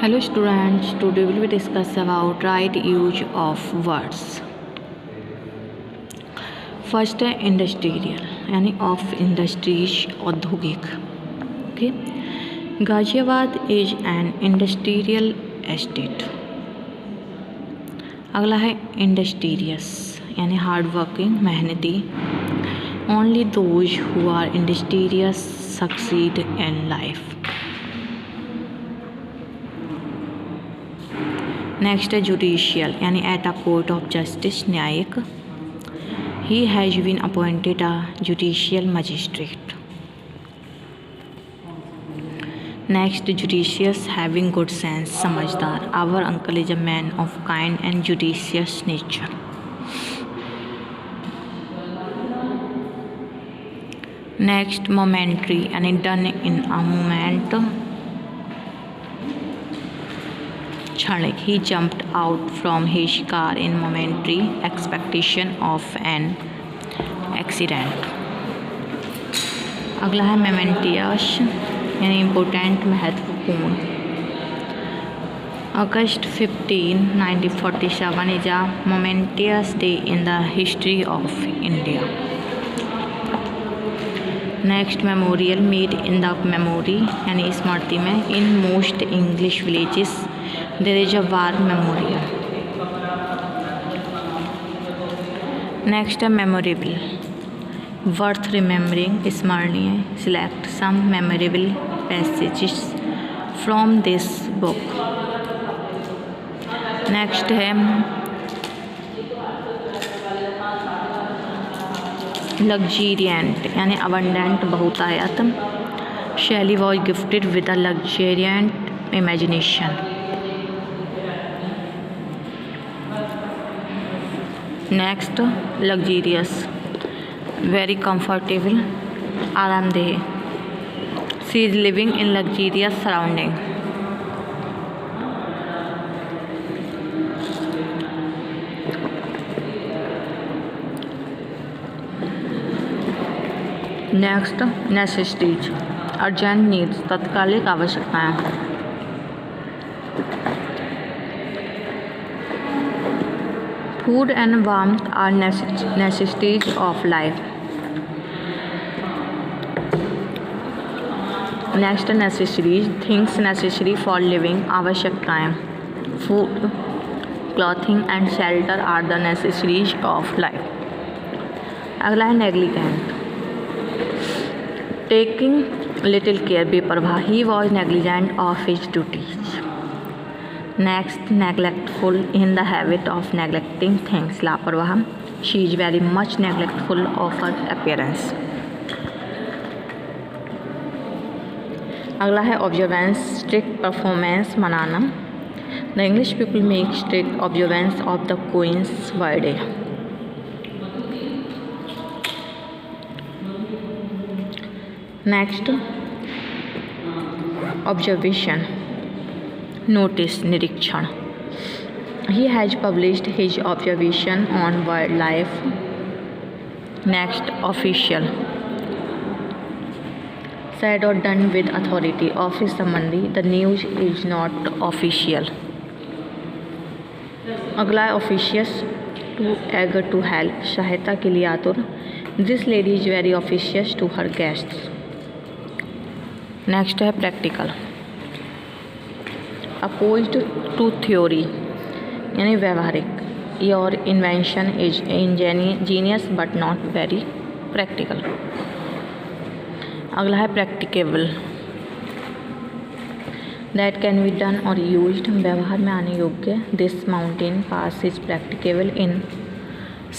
Hello students, today we will discuss about right use of words. First है industrial यानी of industries औद्योगिक. Okay, Ghaziabad is an industrial estate. अगला है industrious यानी hard working मेहनती. Only those who are industrious succeed in life. Next है judicial यानी at a court of justice न्यायिक. He has been appointed a judicial magistrate. Next judicious having good sense समझदार. Our uncle is a man of kind and judicious nature. Next momentary यानी done इन अ moment. क्षणिक. He jumped out from his car in momentary expectation of an accident. अगला है momentous यानी important महत्वपूर्ण. August 15, 1947 is a momentous day in the history of India. Next memorial made in the memory यानी स्मृति में. In most English villages there is a war memorial. Next है memorable worth remembering स्मरणीय. Select some memorable passages from this book. Next है luxuriant यानी abundant बहुतायत. शैली was gifted with a luxuriant imagination. Next luxurious very comfortable आरामदेह. She is living in luxurious surrounding. Next necessities urgent needs तत्कालिक आवश्यकताएं. Food and warmth are necessities of life. Next necessaries things necessary for living आवश्यकताएं. Food clothing and shelter are the necessaries of life. अगला है negligent taking little care बेपरवाह. He was negligent of his duties. Next neglectful in the habit of neglecting things लापरवाह. She is very much neglectful of her appearance. अगला है observance strict performance मनाना. The English people make strict observance of the queen's birthday. Next observation notice निरीक्षण. He has published his observation on wild life. Next official said or done with authority. Office संबंधी. The news is not official. अगला है officious too eager to help सहायता के लिए आतुर. This lady is very officious to her guests. Next है practical opposed to theory यानी व्यवहारिक. Your invention is ingenious but not very practical. अगला है practicable that can be done or used व्यवहार में आने योग्य. This mountain pass is practicable in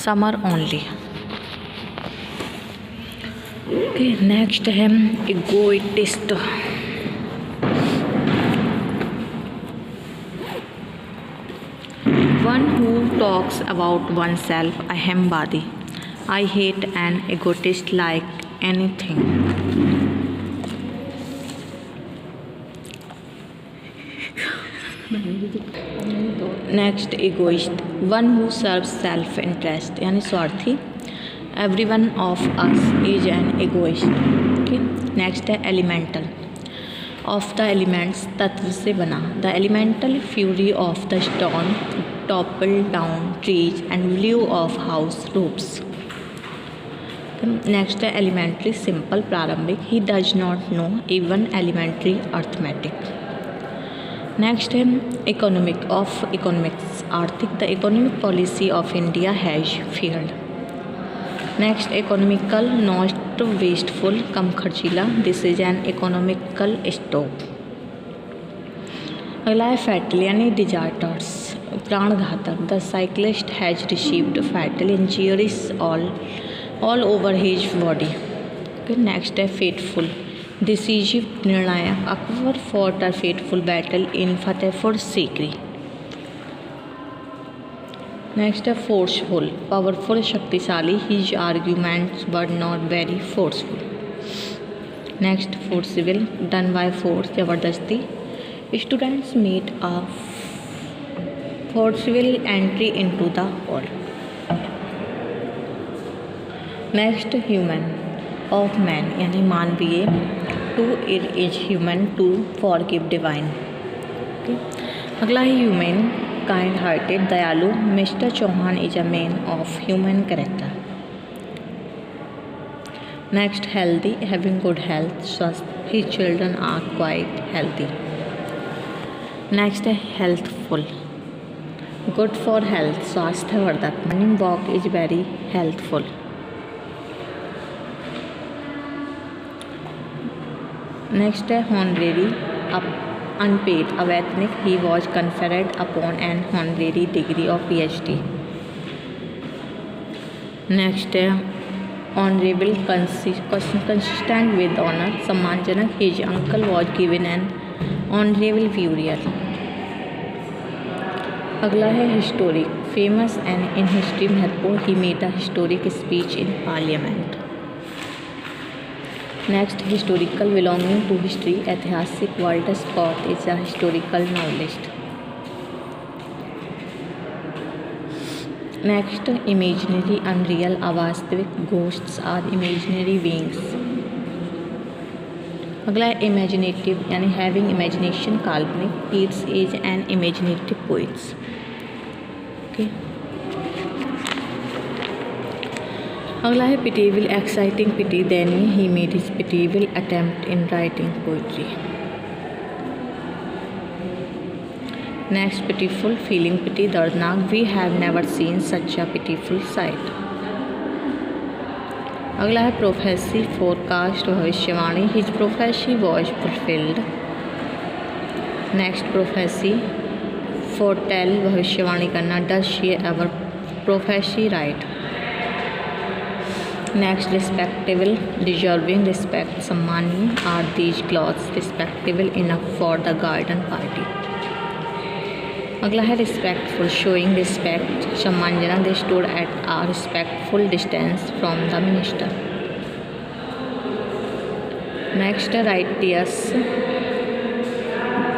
summer only. Okay, next है egotist. One who talks about oneself. अहमवादी. I hate an egotist like anything. Next egoist one who serve self interest यानी स्वार्थी. Every one of us is an egoist. Okay, next है elemental of the elements, तत्व से बना. The elemental fury of the storm toppled down trees and blew off house roofs. Next है elementary simple प्रारंभिक. He does not know even elementary arithmetic. Next है economic of economics आर्थिक. The economic policy of India has failed. Next economical not wasteful कम खर्चीला. This is an economical stop. अगला है fatal यानी disastrous प्राणघातक. The cyclist has received fatal injuries all over his body. Next है fateful decisive निर्णायक. Akbar fought a fateful battle in Fatehpur Sikri. Next है forceful powerful शक्तिशाली. His arguments were not very forceful. Next forcible done by force जबरदस्ती. Students made a forcible entry into the hall. Next human of man यानी मानवीय. To is human to forgive divine. अगला है humane kind hearted दयालु. Mr Chauhan is a man of humane character. Next healthy having good health स्वस्थ. His children are quite healthy. Next है healthful good for health स्वास्थ्यवर्धक. Morning walk is very healthful. Next है honorary unpaid अवैतनिक. He was conferred upon an honorary degree of PhD. Next है honourable consistent with honour सम्मानजनक. His uncle was given an honourable burial. अगला है historic famous and in history महत्वपूर्ण. He made a historic speech in parliament. Next historical belonging to history ऐतिहासिक. World Scott is a historical novelist. Next imaginary unreal अवास्तविक. Ghosts are imaginary beings. अगला है imaginative यानी having imagination काल्पनिक. Keats is an imaginative poets. अगला है pitiable exciting pity दयनीय. He made his pitiable attempt in writing poetry. Next pitiful feeling pity दर्दनाक. We have never seen such a pitiful sight. अगला है prophecy forecast भविष्यवाणी. His prophecy was fulfilled. Next prophesy foretell भविष्यवाणी करना. Does she ever prophecy right. Next respectable deserving respect सम्मानीय. Are these clothes respectable enough for the garden party. अगला है respectful showing respect सम्मानजनक. They stood at a respectful distance from the minister. Next righteous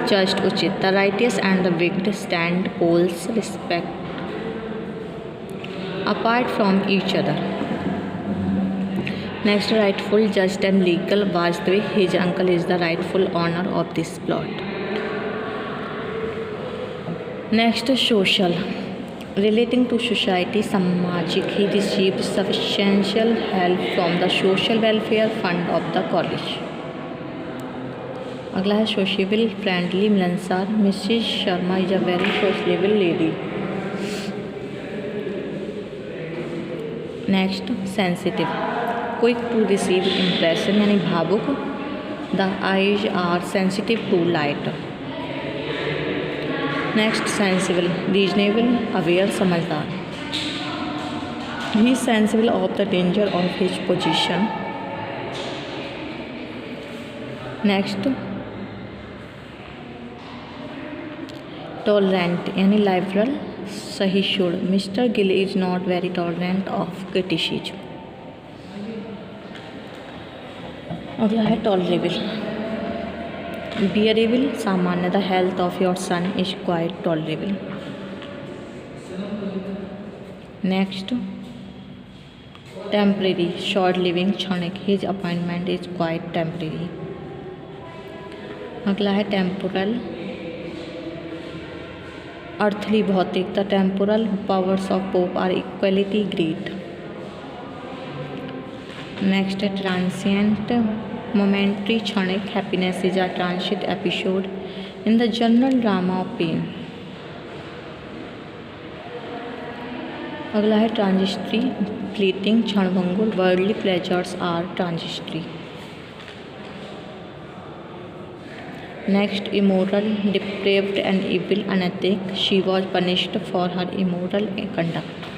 just उचित. The righteous and the wicked stand poles respect apart from each other. Next rightful just and legal वास्तविक. His uncle is the rightful owner of this plot. Next social relating to society सामाजिक. He received सफिशिएंशियल help from the social welfare fund of the college. अगला है sociable friendly मिलनसार. Mrs Sharma is a very sociable lady. Next sensitive quick to receive impression यानी भावुक. The eyes are sensitive to light. Next sensible reasonable aware समझदार. He sensible of the danger of his position. Next tolerant यानी liberal सहिष्णु. Mr Gill is not very tolerant of criticism. अगला है tolerable bearable सामान्य. The health of your son is quite tolerable. Next temporary short living क्षणिक. His appointment is quite temporary. अगला है temporal, earthly भौतिकता। Temporal powers of Pope are equality great. Next है transient, momentary, क्षणिक। Happiness is a transient episode in the general drama of pain. अगला है transitory, fleeting, क्षणभंगुर। Worldly pleasures are transitory. Next immoral, depraved and evil, अनैतिक। She was punished for her immoral conduct.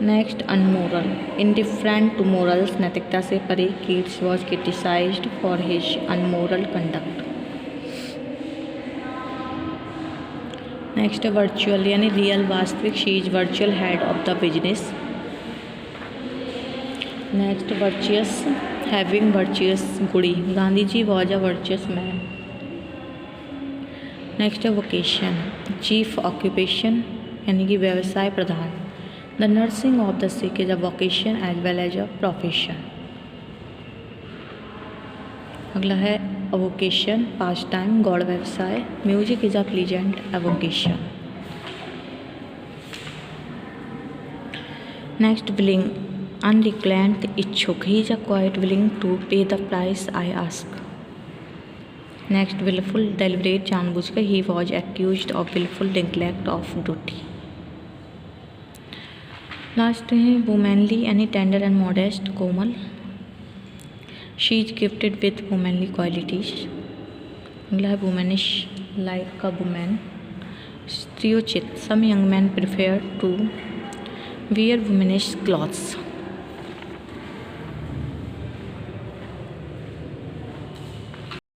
Next unmoral, indifferent to morals, नैतिकता से परे। Keats was criticised for his unmoral conduct. Next virtual यानी real, वास्तविक। She is virtual head of the business. Next virtuous, having virtues, गुड़ी। Gandhi ji was a virtuous man. Next है vocation, chief occupation यानी कि व्यवसाय प्रधान। The nursing of the sick is a vocation as well as a profession. अगला है avocation, pastime, गौड़ व्यवसाय। Music is a pleasant avocation. Next willing, अनरिक्लेंट, इच्छुक। He is a quite willing to pay the price I ask. Next wilful, deliberate, जानबूझकर। He was accused of wilful neglect of duty. Last है womanly यानी tender and modest, कोमल। She is gifted with womanly qualities. अगला है womanish, like a woman. स्त्रियोचित, some young man prefer to wear womanish clothes.